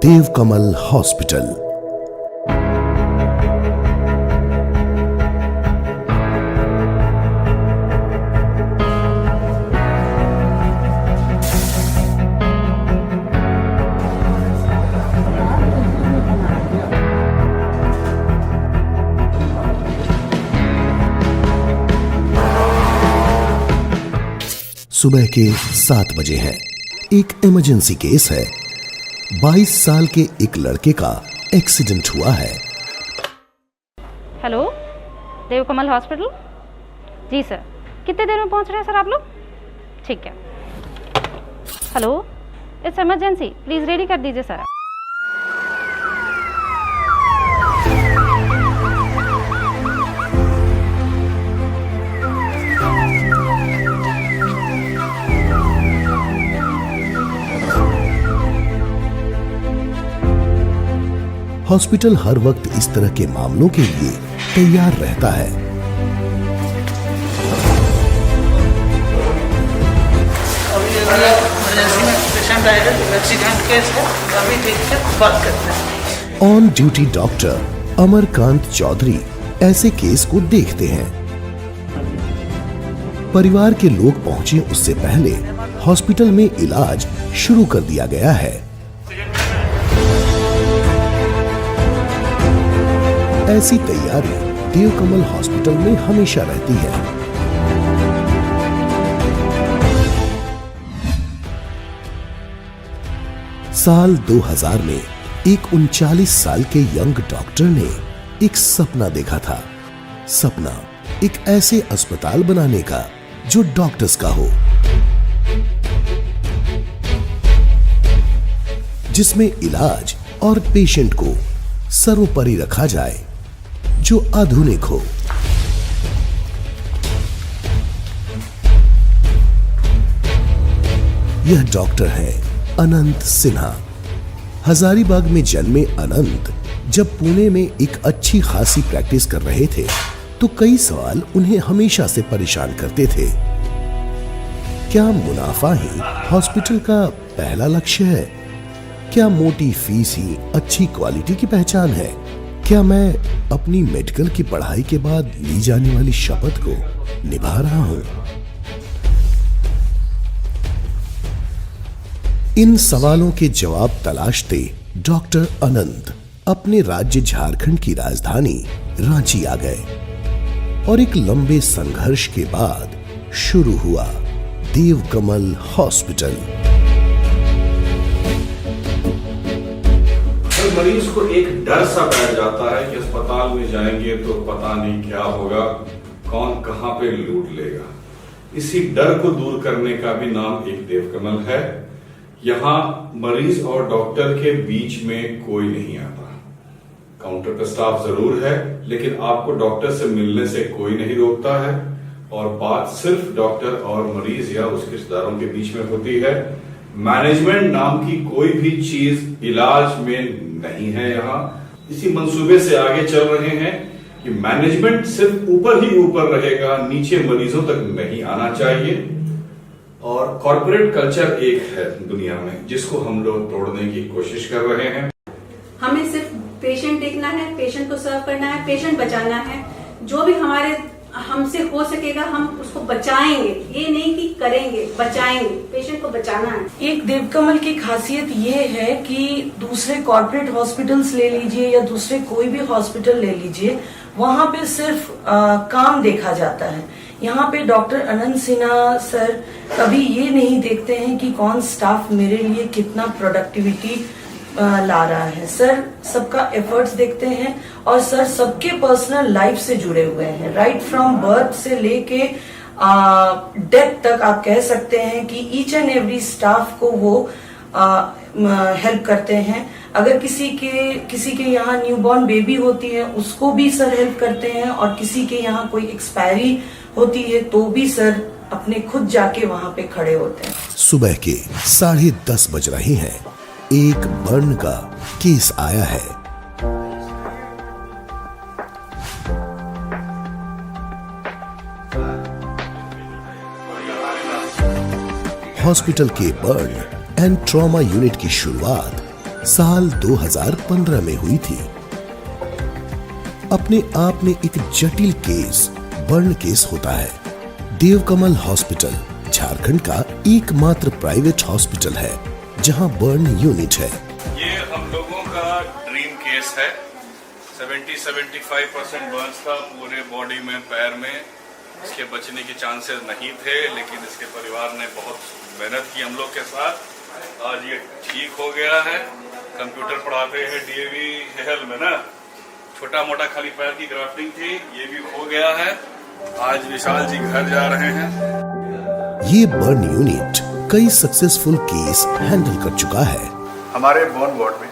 Devkamal hospital. सुबह के 7 बजे हैं। एक इमरजेंसी केस है। 22 साल के एक लड़के का एक्सीडेंट हुआ है। Hello, Devkamal hospital. जी सर, कितने देर में पहुंच रहे हैं सर आप लोग? ठीक है। Hello, it's emergency, please ready कर दीजिए सर। हॉस्पिटल हर वक्त इस तरह के मामलों के लिए तैयार रहता है। अभी इमरजेंसी में पेशेंट आएगा, एक्सीडेंट केस है, अभी देख के बात करते हैं। On duty doctor Amarkant Chaudhary ऐसे केस को देखते हैं। परिवार के लोग पहुंचे उससे पहले हॉस्पिटल में इलाज शुरू कर दिया गया है। ऐसी तैयारी देवकमल हॉस्पिटल में हमेशा रहती है। साल 2000 में एक 39 साल के यंग डॉक्टर ने एक सपना देखा था। सपना एक ऐसे अस्पताल बनाने का जो डॉक्टर्स का हो, जिसमें इलाज और पेशेंट को सर्वोपरि रखा जाए, जो आधुनिक हो। यह डॉक्टर है अनंत सिन्हा। हजारीबाग में जन्मे अनंत जब पुणे में एक अच्छी खासी प्रैक्टिस कर रहे थे तो कई सवाल उन्हें हमेशा से परेशान करते थे। क्या मुनाफा ही हॉस्पिटल का पहला लक्ष्य है? क्या मोटी फीस ही अच्छी क्वालिटी की पहचान है? क्या मैं अपनी मेडिकल की पढ़ाई के बाद ली जाने वाली शपथ को निभा रहा हूं? इन सवालों के जवाब तलाशते डॉक्टर अनंत अपने राज्य झारखंड की राजधानी रांची आ गए और एक लंबे संघर्ष के बाद शुरू हुआ देवकमल हॉस्पिटल। मरीज को एक डर सा बैठ जाता है कि अस्पताल में जाएंगे तो पता नहीं क्या होगा, कौन कहां पे लूट लेगा। इसी डर को दूर करने का भी नाम एक देवकमल है। यहाँ मरीज और डॉक्टर के बीच में कोई नहीं आता। काउंटर पर स्टाफ जरूर है, लेकिन आपको डॉक्टर से मिलने से कोई नहीं रोकता है और बात सिर्फ डॉक्टर और मरीज या उसके रिश्तेदारों के बीच में होती है। मैनेजमेंट नाम की कोई भी चीज इलाज में नहीं है। यहाँ इसी मंसूबे से आगे चल रहे हैं कि मैनेजमेंट सिर्फ ऊपर ही ऊपर रहेगा, नीचे मरीजों तक नहीं आना चाहिए। और कॉर्पोरेट कल्चर एक है दुनिया में जिसको हम लोग तोड़ने की कोशिश कर रहे हैं। हमें सिर्फ पेशेंट देखना है, पेशेंट को सर्व करना है, पेशेंट बचाना है। जो भी हमसे हो सकेगा हम उसको बचाएंगे। ये नहीं कि करेंगे, बचाएंगे। पेशेंट को बचाना है। एक देवकमल की खासियत ये है कि दूसरे कॉर्पोरेट हॉस्पिटल्स ले लीजिए या दूसरे कोई भी हॉस्पिटल ले लीजिए, वहां पे सिर्फ काम देखा जाता है। यहाँ पे डॉक्टर अनंत सिन्हा सर कभी ये नहीं देखते हैं कि कौन स्टाफ मेरे लिए कितना प्रोडक्टिविटी ला रहा है। सर सबका एफर्ट्स देखते हैं और सर सबके पर्सनल लाइफ से जुड़े हुए हैं। राइट फ्रॉम बर्थ से लेके डेथ तक आप कह सकते हैं कि ईच एंड एवरी स्टाफ को वो हेल्प करते हैं। अगर किसी के यहाँ न्यूबॉर्न बेबी होती है उसको भी सर हेल्प करते हैं और किसी के यहाँ कोई एक्सपायरी होती है तो भी सर अपने खुद जाके वहां पे खड़े होते हैं। सुबह के 10:30 बज रहे हैं। एक बर्न का केस आया है। हॉस्पिटल के बर्न एंड ट्रॉमा यूनिट की शुरुआत साल 2015 में हुई थी। अपने आप में एक जटिल केस बर्न केस होता है। देवकमल हॉस्पिटल झारखंड का एकमात्र प्राइवेट हॉस्पिटल है जहां बर्न यूनिट है। ये हम लोगों का ड्रीम केस है। 70-75% बर्न्स था पूरे बॉडी में, पैर में। इसके बचने के चांसेस नहीं थे, लेकिन इसके परिवार ने बहुत मेहनत की हम लोग के साथ। आज ये ठीक हो गया है। कंप्यूटर पढ़ाते हैं डीएवी हेल में ना, छोटा मोटा खाली पैर की ग्राफ्टिंग थी, ये भी हो गया है। आज विशाल जी घर जा रहे हैं। ये बर्न यूनिट कई सक्सेसफुल केस हैंडल कर चुका है। हमारे बर्न वार्ड में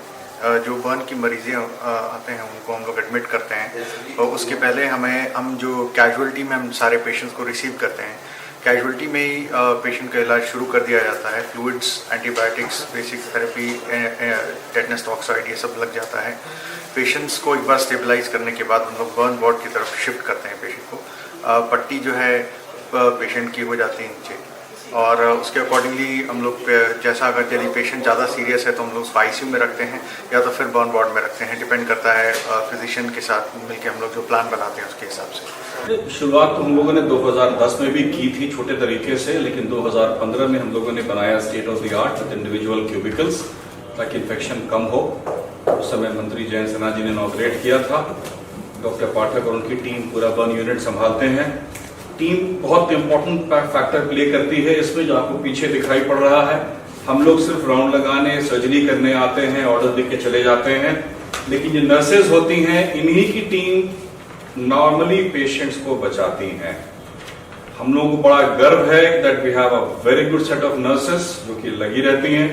जो बर्न की मरीजें आते हैं उनको हम लोग एडमिट करते हैं, और उसके पहले हम जो कैजुअलिटी में हम सारे पेशेंट्स को रिसीव करते हैं, कैजुअलिटी में ही पेशेंट का इलाज शुरू कर दिया जाता है। Fluids, antibiotics, basic therapy, tetanus toxoid, ये सब लग जाता है। पेशेंट्स को एक बार स्टेबलाइज करने के बाद हम लोग बर्न वार्ड की तरफ शिफ्ट करते हैं पेशेंट को। पट्टी जो है पेशेंट की हो जाती है नीचे, और उसके अकॉर्डिंगली हम लोग जैसा अगर यदि पेशेंट ज़्यादा सीरियस है तो हम लोग उसको आईसीयू में रखते हैं या तो फिर बर्न वार्ड में रखते हैं। डिपेंड करता है फिजिशियन के साथ मिलकर हम लोग जो प्लान बनाते हैं उसके हिसाब से। शुरुआत तो हम लोगं ने 2010 में भी की थी छोटे तरीके से, लेकिन 2015 में हम लोगों ने बनाया state of the art with individual cubicles ताकि इन्फेक्शन कम हो। उस समय मंत्री जयंत सिन्हा जी ने इनॉग्रेट किया था। डॉक्टर पाठक और उनकी टीम पूरा बर्न यूनिट संभालते हैं। टीम बहुत इंपॉर्टेंट फैक्टर प्ले करती है इसमें, जो आपको पीछे दिखाई पड़ रहा है। हम लोग सिर्फ राउंड लगाने, सर्जरी करने आते हैं, ऑर्डर देके चले जाते हैं, लेकिन जो नर्सेज होती हैं इन्हीं की टीम नॉर्मली पेशेंट्स को बचाती हैं। हम लोगों को बड़ा गर्व है that we have a very good set of nurses जो कि लगी रहती हैं,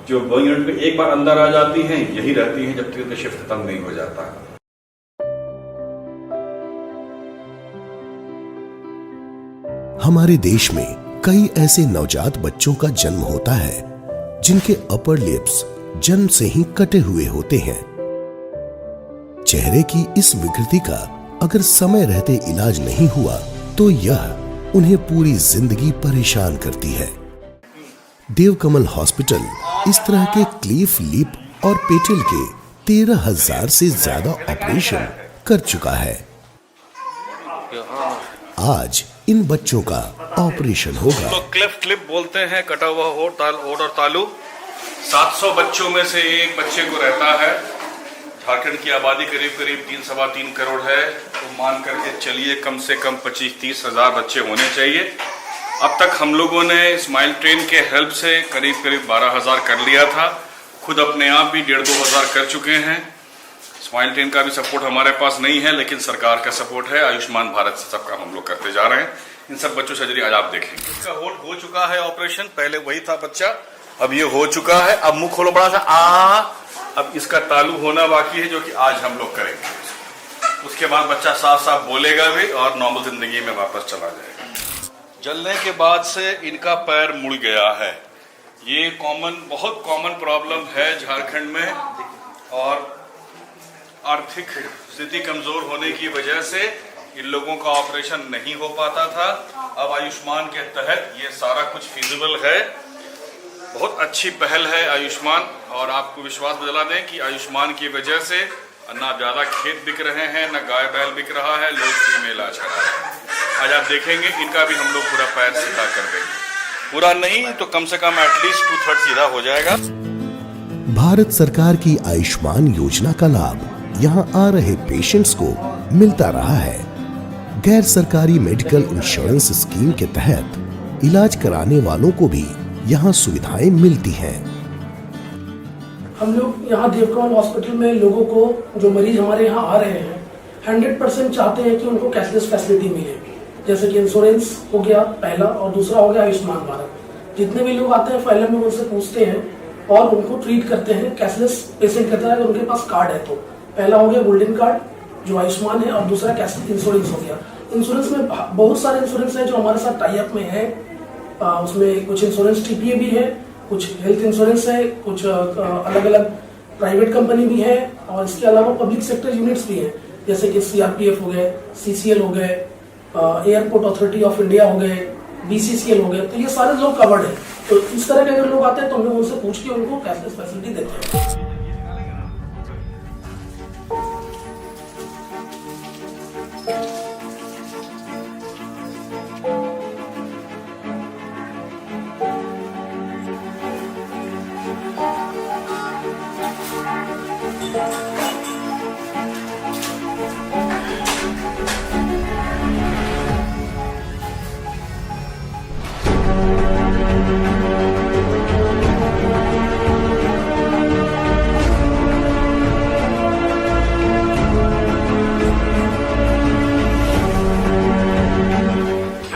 जो बर्न यूनिट में एक बार अंदर आ जाती हैं यही रहती हैं जब तक उनका शिफ्ट खत्म नहीं हो जाता है। हमारे देश में कई ऐसे नवजात बच्चों का जन्म होता है जिनके अपर लिप्स जन्म से ही कटे हुए होते हैं। चेहरे की इस विकृति का अगर समय रहते इलाज नहीं हुआ तो यह उन्हें पूरी जिंदगी परेशान करती है। देवकमल हॉस्पिटल इस तरह के क्लीफ लिप और पेटेल के 13,000 से ज्यादा ऑपरेशन कर चुका है। आज इन बच्चों का ऑपरेशन होगा। तो क्लेफ्ट लिप बोलते हैं, कटा हुआ होठ और तालू। 700 बच्चों में से एक बच्चे को रहता है। झारखंड की आबादी करीब 3-3.25 करोड़ है, तो मान करके चलिए कम से कम 25-30 हजार बच्चे होने चाहिए। अब तक हम लोगों ने स्माइल ट्रेन के हेल्प से करीब 12,000 कर लिया था। खुद अपने आप भी 1,5-2 हजार कर चुके हैं। स्माइल ट्रेन का भी सपोर्ट हमारे पास नहीं है, लेकिन सरकार का सपोर्ट है। आयुष्मान भारत से सबका हम लोग करते जा रहे हैं। इन सब बच्चों सर्जरी आज आप देखेंगे। इसका होल्ड हो चुका है ऑपरेशन, पहले वही था बच्चा, अब ये हो चुका है। अब मुंह खोलो बड़ा सा अब इसका तालू होना बाकी है, जो कि आज हम लोग करेंगे। उसके बाद बच्चा साफ साफ बोलेगा भी और नॉर्मल जिंदगी में वापस चला जाएगा। जलने के बाद से इनका पैर मुड़ गया है। ये बहुत कॉमन प्रॉब्लम है झारखंड में, और आर्थिक स्थिति कमजोर होने की वजह से इन लोगों का ऑपरेशन नहीं हो पाता था। अब आयुष्मान के तहत ये सारा कुछ फिजिबल है। बहुत अच्छी पहल है आयुष्मान, और आपको विश्वास दिला दें कि आयुष्मान की वजह से ना ज्यादा खेत बिक रहे हैं, ना गाय बैल बिक रहा है, लोग फ्री में इलाज करा रहे हैं। आज आप देखेंगे इनका भी हम लोग पूरा पैर सीधा कर देंगे। पूरा नहीं तो कम से कम एटलीस्ट 2/3 सीधा हो जाएगा। भारत सरकार की आयुष्मान योजना का लाभ यहाँ आ रहे पेशेंट्स को मिलता रहा है। गैर सरकारी मेडिकल इंश्योरेंस स्कीम के तहत इलाज कराने वालों को भी यहाँ सुविधाएं मिलती हैं। हम लोग यहाँ देवकमल हॉस्पिटल में लोगों को, जो मरीज हमारे यहाँ आ रहे हैं, 100% चाहते हैं कि उनको कैशलेस फैसिलिटी मिले। जैसे कि इंश्योरेंस हो गया पहला, और दूसरा हो गया आयुष्मान भारत। जितने भी लोग आते हैं पहले में उनसे पूछते हैं और उनको ट्रीट करते हैं। कैशलेस पेशेंट कहता है अगर उनके पास कार्ड है तो। पहला हो गया गोल्डन कार्ड जो आयुष्मान है, और दूसरा कैशलेस इंश्योरेंस हो गया। इंश्योरेंस में बहुत सारे इंश्योरेंस है जो हमारे साथ टाई अप में है। उसमें कुछ इंश्योरेंस टीपीए भी है, कुछ हेल्थ इंश्योरेंस है, कुछ अलग अलग प्राइवेट कंपनी भी है, और इसके अलावा पब्लिक सेक्टर यूनिट्स भी हैं, जैसे कि सीआरपीएफ हो गए, सीसीएल हो गए, एयरपोर्ट अथॉरिटी ऑफ इंडिया हो गए, बीसीसीएल हो गए। तो ये सारे लोग कवर्ड है। तो इस तरह के अगर लोग आते हैं तो हम लोग उनसे पूछ के उनको कैशलेस फैसिलिटी देते हैं।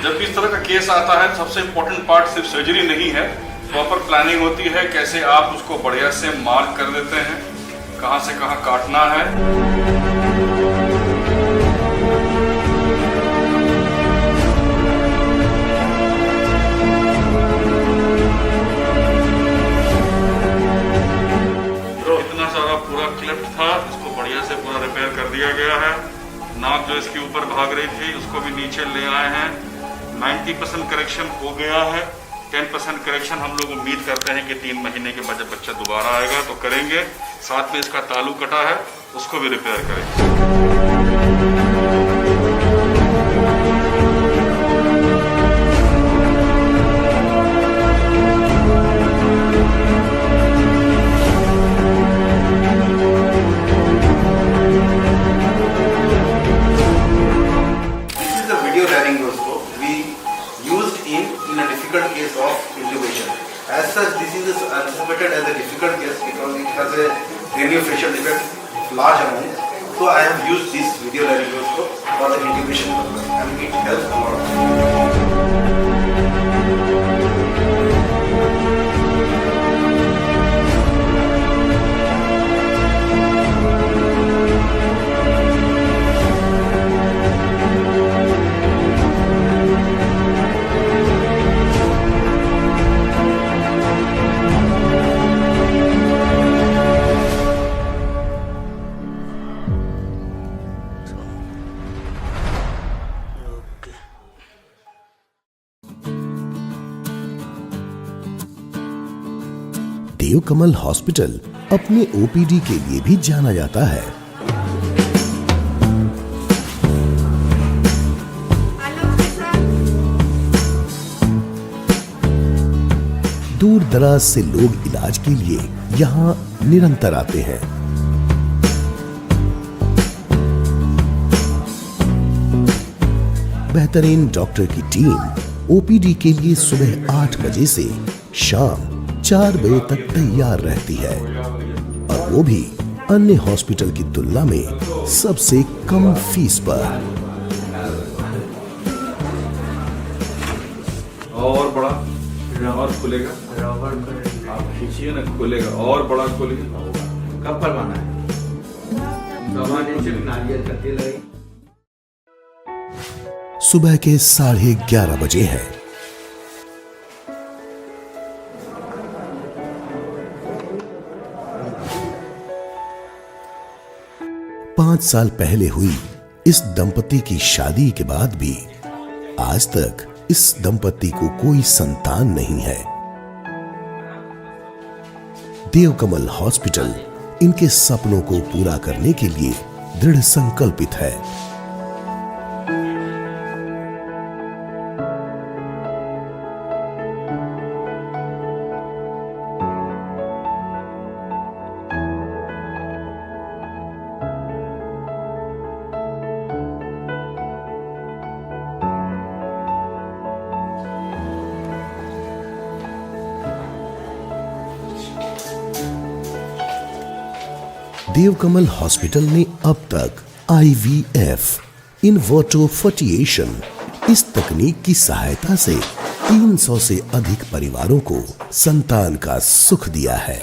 जब भी इस तरह का केस आता है सबसे इम्पोर्टेंट पार्ट सिर्फ सर्जरी नहीं है, प्रॉपर प्लानिंग होती है, कैसे आप उसको बढ़िया से मार्क कर देते हैं, कहां से कहां काटना है। इतना सारा पूरा क्लिप था, इसको बढ़िया से पूरा रिपेयर कर दिया गया है। नाक जो इसके ऊपर भाग रही थी उसको भी नीचे ले आए हैं। 90% करेक्शन हो गया है। 10% करेक्शन हम लोग उम्मीद करते हैं कि 3 महीने के बाद जब बच्चा दोबारा आएगा तो करेंगे। साथ में इसका तालू कटा है, उसको भी रिपेयर करेंगे। In a difficult case of intubation. As such, this is anticipated as a difficult case because it has a craniofacial defect large amount. So I have used this video laryngoscope for the intubation purpose and it helps a lot. Devkamal hospital अपने OPD के लिए भी जाना जाता है। दूर दराज से लोग इलाज के लिए यहाँ निरंतर आते हैं। बेहतरीन डॉक्टर की टीम ओपीडी के लिए सुबह 8 बजे से शाम 4 बजे तक तैयार रहती है और वो भी अन्य हॉस्पिटल की तुलना में सबसे कम फीस पर। और बड़ा और खुलेगा, आप खींचिए ना, खुलेगा और बड़ा खुलेगा। कब करवाना है? सुबह के 11:30 बजे हैं। पांच साल पहले हुई इस दंपति की शादी के बाद भी आज तक इस दंपति को कोई संतान नहीं है। देवकमल हॉस्पिटल इनके सपनों को पूरा करने के लिए दृढ़ संकल्पित है। देवकमल हॉस्पिटल ने अब तक IVF इन विट्रो फर्टिएशन इस तकनीक की सहायता से 300 से अधिक परिवारों को संतान का सुख दिया है।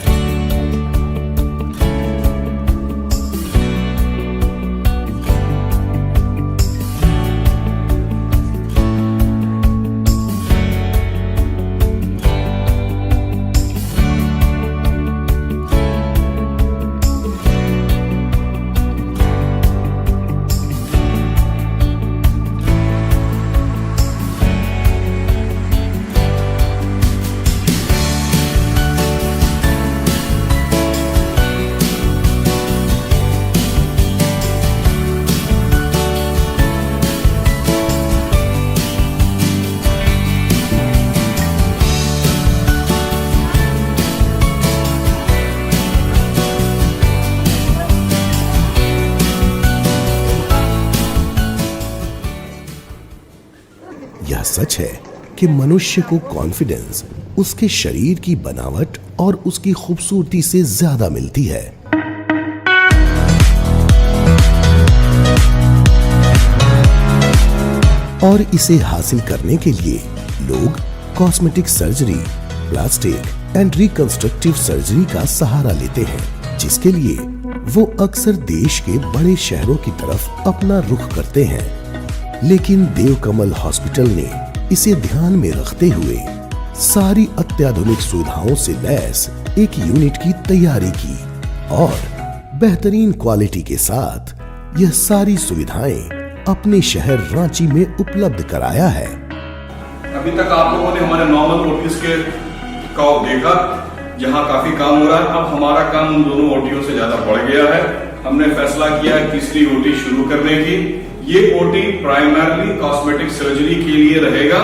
सच है कि मनुष्य को कॉन्फिडेंस उसके शरीर की बनावट और उसकी खूबसूरती से ज्यादा मिलती है। और इसे हासिल करने के लिए लोग cosmetic surgery, plastic and reconstructive surgery का सहारा लेते हैं, जिसके लिए वो अक्सर देश के बड़े शहरों की तरफ अपना रुख करते हैं। लेकिन देवकमल हॉस्पिटल ने इसे ध्यान में रखते हुए सारी अत्याधुनिक सुविधाओं से लैस एक यूनिट की तैयारी की और बेहतरीन क्वालिटी के साथ यह सारी सुविधाएं अपने शहर रांची में उपलब्ध कराया है। अभी तक आप लोगों ने हमारे नॉर्मल ओटीज के का देखा, जहां काफी काम हो रहा है। अब हमारा काम उन दोनों ओटीओ से ज्यादा बढ़ गया है। हमने फैसला किया तीसरी ओटी शुरू करने की। ये ओटी प्राइमरली कॉस्मेटिक सर्जरी के लिए रहेगा।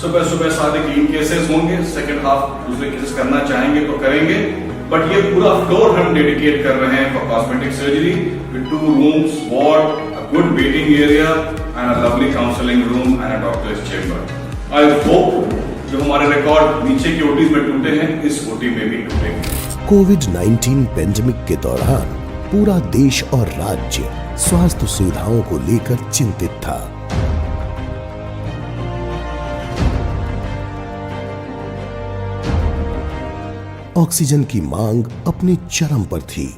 सुबह सुबह सारे क्लीन केसेस होंगे, सेकेंड हाफ दूसरे केसेस करना चाहेंगे तो करेंगे, बट ये पूरा फ्लोर हम डेडिकेट कर रहे हैं for cosmetic surgery with 2 rooms, ward, good waiting area and a lovely counseling room and a doctor's chamber. I hope जो हमारे रिकॉर्ड नीचे की ओटीज में टूटे हैं, इस ओटी में भी टूटेंगे। कोविड-19 पेंडेमिक के दौरान पूरा देश और राज्य स्वास्थ्य सुविधाओं को लेकर चिंतित था। ऑक्सीजन की मांग अपने चरम पर थी।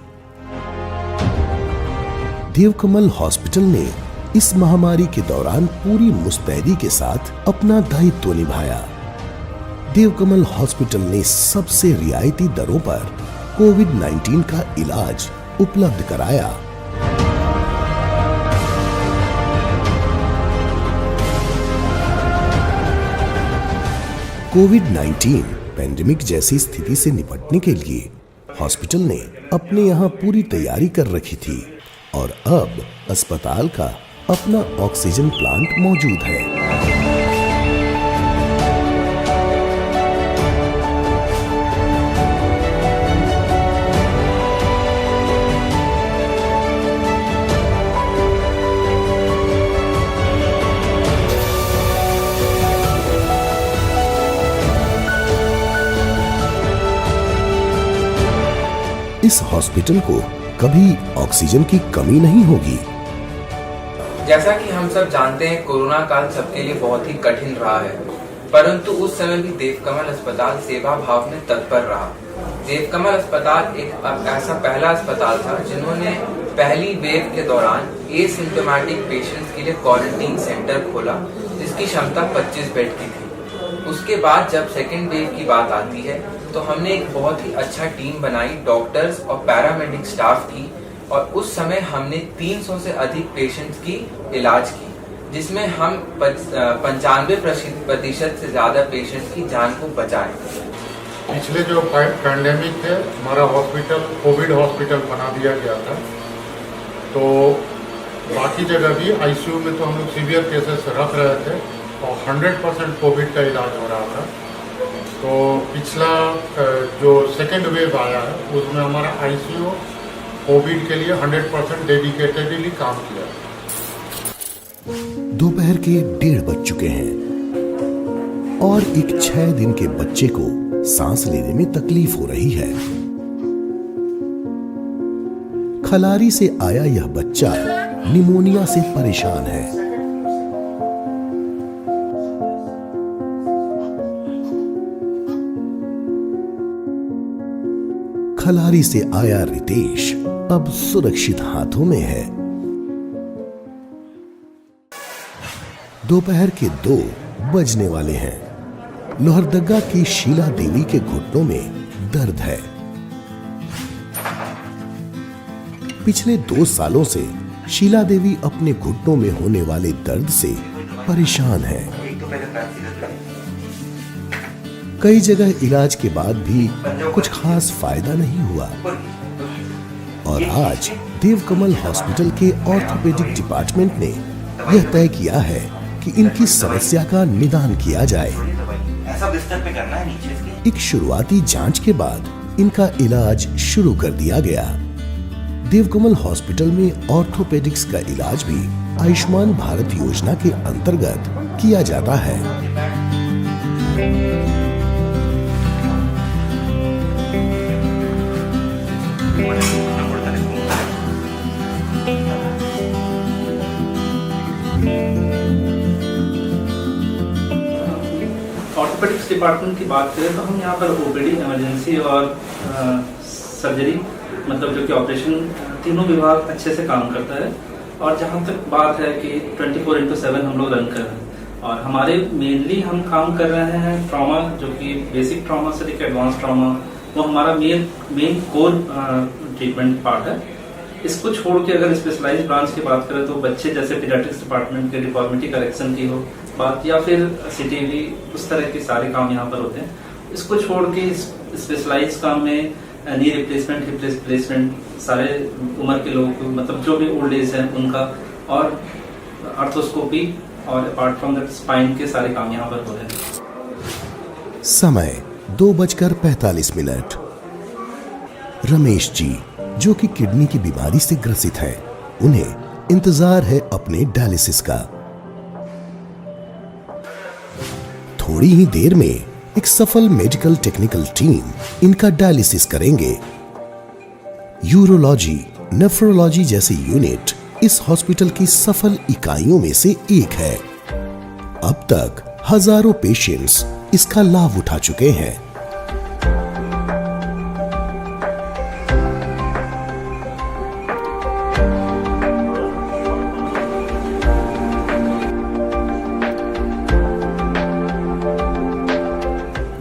देवकमल हॉस्पिटल ने इस महामारी के दौरान पूरी मुस्तैदी के साथ अपना दायित्व निभाया। देवकमल हॉस्पिटल ने सबसे रियायती दरों पर कोविड-19 का इलाज उपलब्ध कराया। कोविड-19 पेंडेमिक जैसी स्थिति से निपटने के लिए हॉस्पिटल ने अपने यहां पूरी तैयारी कर रखी थी और अब अस्पताल का अपना ऑक्सीजन प्लांट मौजूद है। इस हॉस्पिटल को कभी ऑक्सीजन की कमी नहीं होगी। जैसा कि हम सब जानते हैं, कोरोना काल सबके लिए बहुत ही कठिन रहा है, परंतु उस समय भी देवकमल अस्पताल सेवा भाव में तत्पर रहा। देवकमल अस्पताल एक ऐसा पहला अस्पताल था जिन्होंने पहली वेव के दौरान एसिम्प्टोमेटिक पेशेंट्स के लिए क्वारंटीन सेंटर खोला, जिसकी क्षमता 25 बेड की थी। उसके बाद जब सेकेंड वेव की बात आती है तो हमने एक बहुत ही अच्छा टीम बनाई, डॉक्टर्स और पैरामेडिक स्टाफ की, और उस समय हमने 300 से अधिक पेशेंट्स की इलाज की, जिसमें हम 95% से ज्यादा पेशेंट्स की जान को बचाए। पिछले जो पैंडेमिक थे, हमारा हॉस्पिटल कोविड हॉस्पिटल बना दिया गया था, तो बाकी जगह भी आईसीयू में तो हम लोग सीवियर केसेस रख रहे थे और 100% कोविड का इलाज हो रहा था। तो पिछला जो सेकेंड वेव आया है उसमें हमारा आईसीयू कोविड के लिए 100% डेडिकेटेडली काम किया। दोपहर के 1:30 बज चुके हैं और एक 6 दिन के बच्चे को सांस लेने में तकलीफ हो रही है। खलारी से आया यह बच्चा निमोनिया से परेशान है। खलारी से आया रितेश अब सुरक्षित हाथों में है। दोपहर के 2 बजने वाले हैं। लोहरदगा की शीला देवी के घुटनों में दर्द है। पिछले 2 सालों से शीला देवी अपने घुटनों में होने वाले दर्द से परेशान है। कई जगह इलाज के बाद भी कुछ खास फायदा नहीं हुआ और आज देवकमल हॉस्पिटल के ऑर्थोपेडिक डिपार्टमेंट ने यह तय किया है कि इनकी समस्या का निदान किया जाए। ऐसा बिस्तर पे करना है नीचे इसके। एक शुरुआती जांच के बाद इनका इलाज शुरू कर दिया गया। देवकमल हॉस्पिटल में ऑर्थोपेडिक्स का इलाज भी आयुष्मान भारत योजना के अंतर्गत किया जाता है। ऑर्थोपेडिक्स डिपार्टमेंट की बात करें तो हम यहाँ पर ओपीडी, इमरजेंसी और सर्जरी, मतलब जो कि ऑपरेशन, तीनों विभाग अच्छे से काम करता है। और जहाँ तक बात है कि 24/7 हम लोग रन कर रहे हैं और हमारे मेनली हम काम कर रहे हैं ट्रॉमा, जो कि बेसिक ट्रॉमा से लेकर एडवांस ट्रॉमा, वो हमारा मेन कोर ट्रीटमेंट पार्ट है। इसको छोड़ के अगर स्पेशलाइज्ड ब्रांच की बात करें तो बच्चे जैसे पीडियाट्रिक्स डिपार्टमेंट के डिफॉर्मिटी करेक्शन की हो बात, या फिर सीटीवी, उस तरह के सारे काम यहाँ पर होते हैं। इसको छोड़ के स्पेशलाइज काम में नी रिप्लेसमेंट, हिप रिप्लेसमेंट, सारे उम्र के लोगों को, मतलब जो भी ओल्ड एज है उनका, और आर्थोस्कोपी और अपार्ट फ्रॉम दैट स्पाइन के सारे काम यहाँ पर होते हैं। समय 2:45। रमेश जी, जो कि किडनी की बीमारी से ग्रसित है, उन्हें इंतजार है अपने डायलिसिस का। थोड़ी ही देर में एक सफल मेडिकल टेक्निकल टीम इनका डायलिसिस करेंगे। यूरोलॉजी, नेफ्रोलॉजी जैसे यूनिट इस हॉस्पिटल की सफल इकाइयों में से एक है। अब तक हजारों पेशेंट्स इसका लाभ उठा चुके हैं।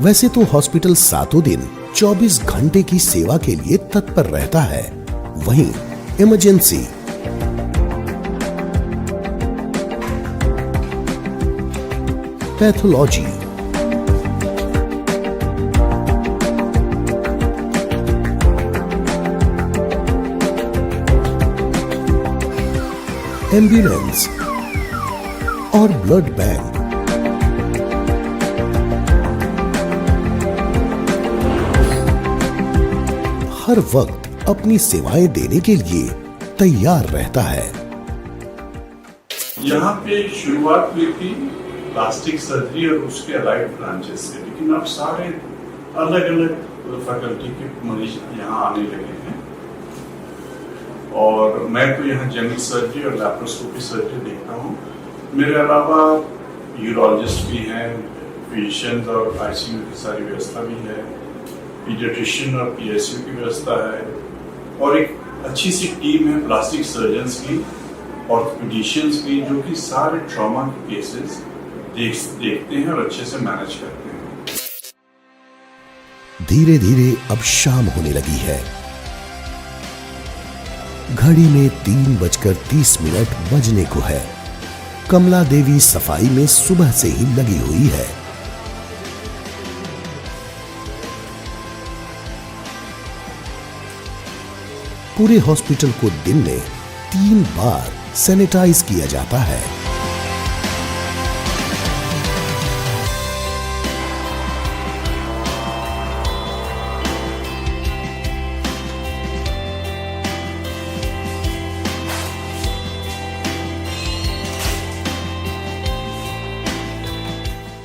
वैसे तो हॉस्पिटल सातों दिन 24 घंटे की सेवा के लिए तत्पर रहता है। वहीं इमरजेंसी, पैथोलॉजी, एम्बुलेंस और ब्लड बैंक हर वक्त अपनी सेवाएं देने के लिए तैयार रहता है। यहाँ पे शुरुआत हुई थी प्लास्टिक सर्जरी और उसके अलाइड ब्रांचेस से, लेकिन अब सारे अलग अलग फैकल्टी के मरीज यहाँ आने लगे हैं। और मैं तो यहाँ जनरल सर्जरी और लैप्रोस्कोपी सर्जरी देखता हूँ। मेरे अलावा यूरोलॉजिस्ट भी हैं, फिजिशियंस और आईसीयू की सारी व्यवस्था भी है, पीडियाट्रिशियन और पीएसयू की व्यवस्था है, और एक अच्छी सी टीम है प्लास्टिक सर्जन्स की, ऑर्थोपेडिशियंस की, जो कि सारे ट्रॉमा के केसेस देखते हैं और अच्छे से मैनेज करते हैं। धीरे धीरे अब शाम होने लगी है। घड़ी में 3:30 बजने को है। कमला देवी सफाई में सुबह से ही लगी हुई है। पूरे हॉस्पिटल को दिन में 3 बार सैनिटाइज किया जाता है।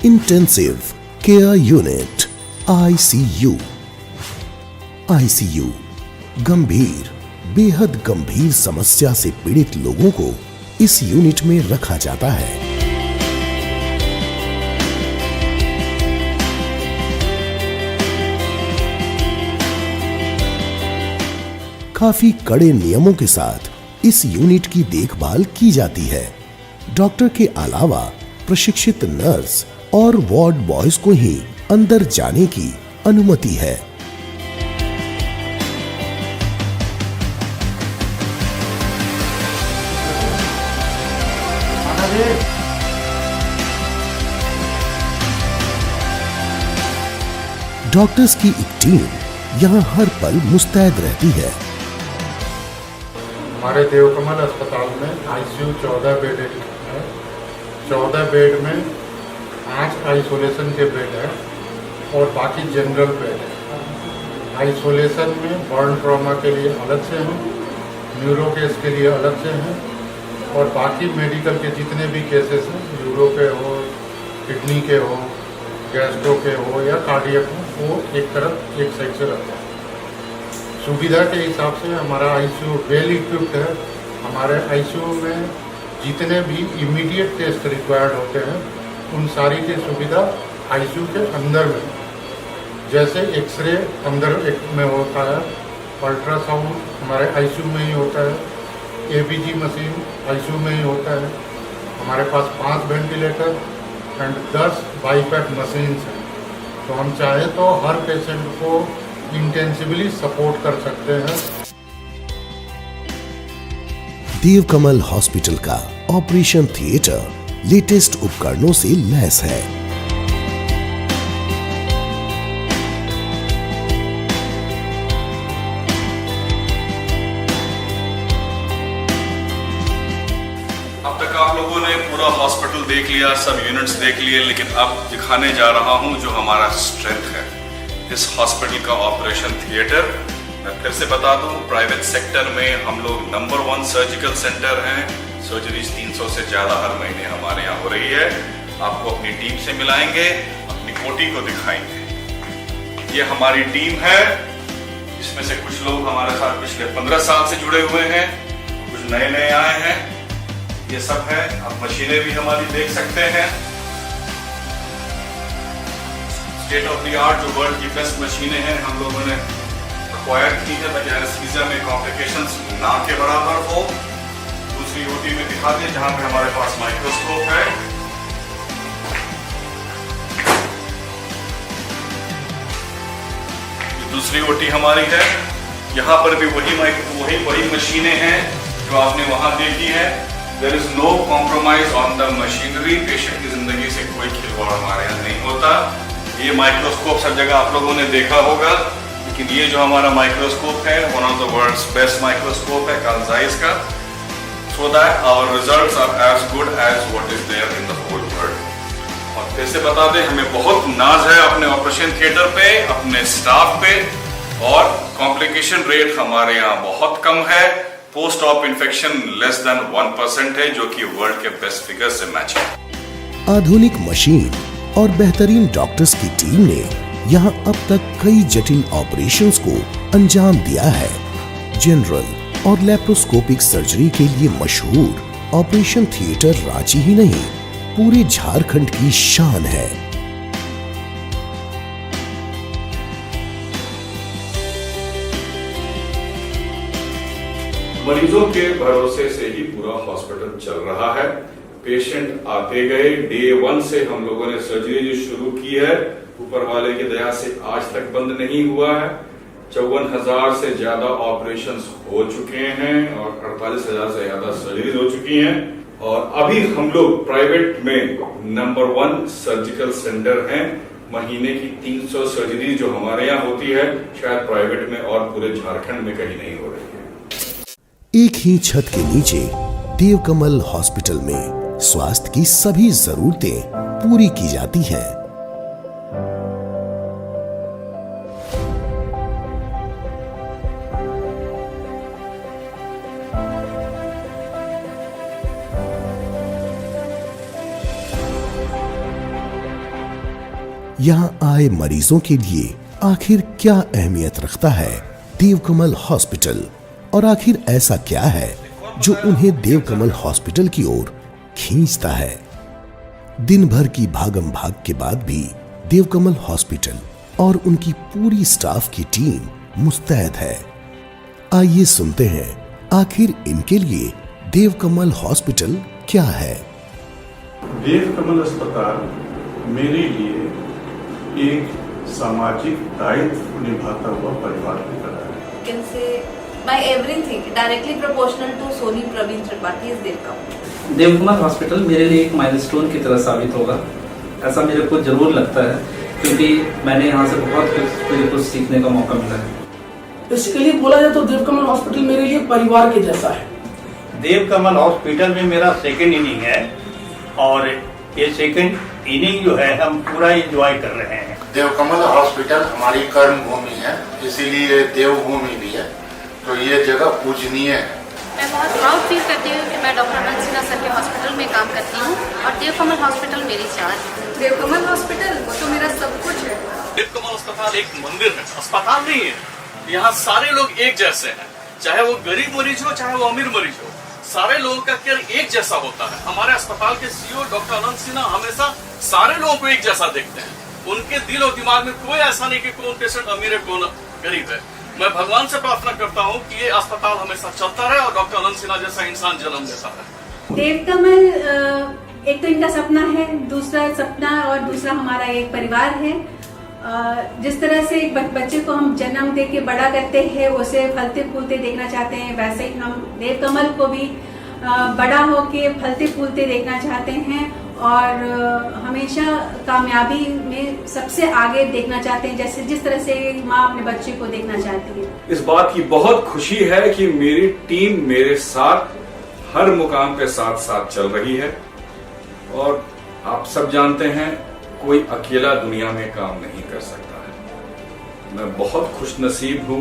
Intensive care unit ICU. ICU गंभीर, बेहद गंभीर समस्या से पीड़ित लोगों को इस यूनिट में रखा जाता है। काफी कड़े नियमों के साथ इस यूनिट की देखभाल की जाती है। डॉक्टर के अलावा प्रशिक्षित नर्स और वार्ड बॉयज को ही अंदर जाने की अनुमति है। डॉक्टर्स की एक टीम यहाँ हर पल मुस्तैद रहती है। हमारे देवकमल अस्पताल में आईसीयू 14 बेड है। 14 बेड में 8 आइसोलेशन के बेड है और बाकी जनरल बेड है। आइसोलेशन में बर्न ट्रॉमा के लिए अलग से हैं, न्यूरो केस के लिए अलग से हैं, और बाकी मेडिकल के जितने भी केसेस हैं, यूरो के हो, किडनी के हो, गैस्ट्रो के हो या कार्डियक हो, वो एक तरफ एक साइड से रखते हैं। सुविधा के हिसाब से हमारा आईसीयू वेल इक्विप्ड है। हमारे आईसीयू में जितने भी इमीडिएट टेस्ट रिक्वायर्ड होते हैं उन सारी की सुविधा आईसीयू के अंदर में, जैसे एक्सरे अंदर में होता है, अल्ट्रासाउंड हमारे आईसीयू में ही होता है, एबीजी मशीन आईसीयू में ही होता है। हमारे पास 5 वेंटिलेटर एंड 10 बाईपैप मशीन्स हैं। तो हम चाहे तो हर पेशेंट को इंटेंसिवली सपोर्ट कर सकते हैं। देवकमल हॉस्पिटल का ऑपरेशन थिएटर लेटेस्ट उपकरणों से लैस है। अब तक आप लोगों ने पूरा हॉस्पिटल देख लिया, सब यूनिट्स देख लिए, लेकिन अब दिखाने जा रहा हूं जो हमारा स्ट्रेंथ है इस हॉस्पिटल का ऑपरेशन थिएटर। मैं फिर से बता दूं, प्राइवेट सेक्टर में हम लोग नंबर 1 सर्जिकल सेंटर हैं। सर्जरीज 300 से ज्यादा हर महीने हमारे यहाँ हो रही है। आपको अपनी टीम से मिलाएंगे, अपनी कोटी को दिखाएंगे। ये हमारी टीम है, इसमें से कुछ लोग हमारे साथ पिछले 15 साल से जुड़े हुए हैं, कुछ नए नए आए हैं। ये सब है, आप मशीनें भी हमारी देख सकते हैं। स्टेट ऑफ द आर्ट जो वर्ल्ड की बेस्ट मशीनें हैं हम लोगों ने एक्वायर की है, ताकि एनेस्थीसिया में कॉम्प्लिकेशंस ना के बराबर हो। दूसरी ओटी में दिखा दें जहां पे हमारे पास माइक्रोस्कोप है। ये दूसरी ओटी हमारी है। यहाँ पर भी वही मशीनें हैं जो आपने वहां देखी है। There is no compromise on the machinery. Patient की जिंदगी से कोई खिलवाड़ हमारे यहाँ नहीं होता। ये माइक्रोस्कोप सब जगह आप लोगों ने देखा होगा, लेकिन ये जो हमारा माइक्रोस्कोप है, one of the world's best microscope है कार्ल ज़ाइस का, so that our results are as good as what is there in the whole world। और फिर से बता दें, हमें बहुत नाज है अपने ऑपरेशन थिएटर पे, अपने स्टाफ पे, और कॉम्प्लिकेशन रेट हमारे यहाँ बहुत कम है। Post op infection less than 1% है, जो कि वर्ल्ड के बेस्ट फिगर से मैच है। आधुनिक मशीन और बेहतरीन डॉक्टर्स की टीम ने यहाँ अब तक कई जटिल ऑपरेशंस को अंजाम दिया है। जनरल और लैप्रोस्कोपिक सर्जरी के लिए मशहूर ऑपरेशन थिएटर रांची ही नहीं, पूरे झारखंड की शान है। मरीजों के भरोसे से ही पूरा हॉस्पिटल चल रहा है। पेशेंट आते गए, डे 1 से हम लोगों ने सर्जरी जो शुरू की है, ऊपर वाले की दया से आज तक बंद नहीं हुआ है। 54,000 से ज्यादा ऑपरेशंस हो चुके हैं और 48,000 से ज्यादा सर्जरीज हो चुकी हैं। और अभी हम लोग प्राइवेट में नंबर 1 सर्जिकल सेंटर हैं। महीने की 300 सर्जरी जो हमारे यहाँ होती है, शायद प्राइवेट में और पूरे झारखंड में कहीं नहीं हो रही है। एक ही छत के नीचे देवकमल हॉस्पिटल में स्वास्थ्य की सभी जरूरतें पूरी की जाती हैं। यहाँ आए मरीजों के लिए आखिर क्या अहमियत रखता है देवकमल हॉस्पिटल, और आखिर ऐसा क्या है जो उन्हें देवकमल हॉस्पिटल की ओर खींचता है। दिन भर की भागम भाग के बाद भी देवकमल हॉस्पिटल और उनकी पूरी स्टाफ की टीम मुस्तैद है। आइए सुनते हैं आखिर इनके लिए देवकमल हॉस्पिटल क्या है। देवकमल अस्पताल मेरे लिए एक सामाजिक दायित्व निभाता हुआ परिवार की तरह है। Can say my everything directly proportional to Soni Praveen Tripathi is Devkam। Devkamal hospital मेरे लिए एक माइलस्टोन की तरह साबित होगा, ऐसा मेरे को जरूर लगता है, क्योंकि मैंने यहाँ से बहुत कुछ सीखने का मौका मिला है। बेसिकली बोला जाए तो देवकमल हॉस्पिटल मेरे लिए परिवार के जैसा है। देवकमल हॉस्पिटल में मेरा सेकंड इनिंग है और ये सेकंड इनिंग जो है हम पूरा एंजॉय कर रहे हैं। देवकमल हॉस्पिटल हमारी कर्म भूमि है, इसीलिए देवभूमि भी है, तो ये जगह पूजनीय है। मैं बहुत प्राउड फील करती हूँ कि मैं डॉक्टर अनंत सिन्हा सर के हॉस्पिटल में काम करती हूँ और देवकमल हॉस्पिटल मेरी चाहत है। देवकमल हॉस्पिटल वो तो मेरा सब कुछ है। देवकमल अस्पताल एक मंदिर है, अस्पताल नहीं है। यहाँ सारे लोग एक जैसे हैं, चाहे वो गरीब मरीज हो चाहे वो अमीर मरीज हो, सारे लोगों का केयर एक जैसा होता है। हमारे अस्पताल के सीईओ डॉक्टर अनंत सिन्हा हमेशा सारे लोगों को एक जैसा देखते हैं। उनके दिल और दिमाग में कोई ऐसा नहीं कि कौन पेशेंट अमीर है कौन गरीब है। मैं भगवान से प्रार्थना करता हूँ कि ये अस्पताल हमेशा चलता रहे और डॉक्टर अनंत सिन्हा जैसा इंसान जन्म देता रहे। देवकमल एक तो इनका सपना है, दूसरा सपना और दूसरा हमारा एक परिवार है। जिस तरह से एक बच्चे को हम जन्म दे के बड़ा करते हैं, उसे फलते फूलते देखना चाहते हैं, वैसे ही हम देवकमल को भी बड़ा होके फलते फूलते देखना चाहते हैं और हमेशा कामयाबी में सबसे आगे देखना चाहते हैं, जैसे जिस तरह से माँ अपने बच्चे को देखना चाहती है। इस बात की बहुत खुशी है कि मेरी टीम मेरे साथ हर मुकाम पे साथ साथ चल रही है। और आप सब जानते हैं कोई अकेला दुनिया में काम नहीं कर सकता है। मैं बहुत खुश नसीब हूँ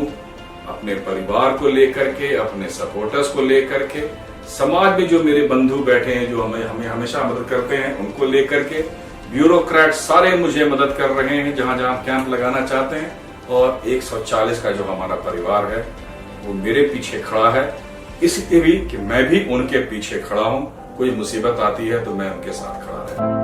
अपने परिवार को लेकर के, अपने सपोर्टर्स को लेकर के, समाज में जो मेरे बंधु बैठे हैं जो हमें हमेशा मदद करते हैं उनको लेकर के, ब्यूरोक्रेट सारे मुझे मदद कर रहे हैं जहां जहां कैंप लगाना चाहते हैं, और 140 का जो हमारा परिवार है वो मेरे पीछे खड़ा है, इसलिए भी कि मैं भी उनके पीछे खड़ा हूं। कोई मुसीबत आती है तो मैं उनके साथ खड़ा रहता हूं।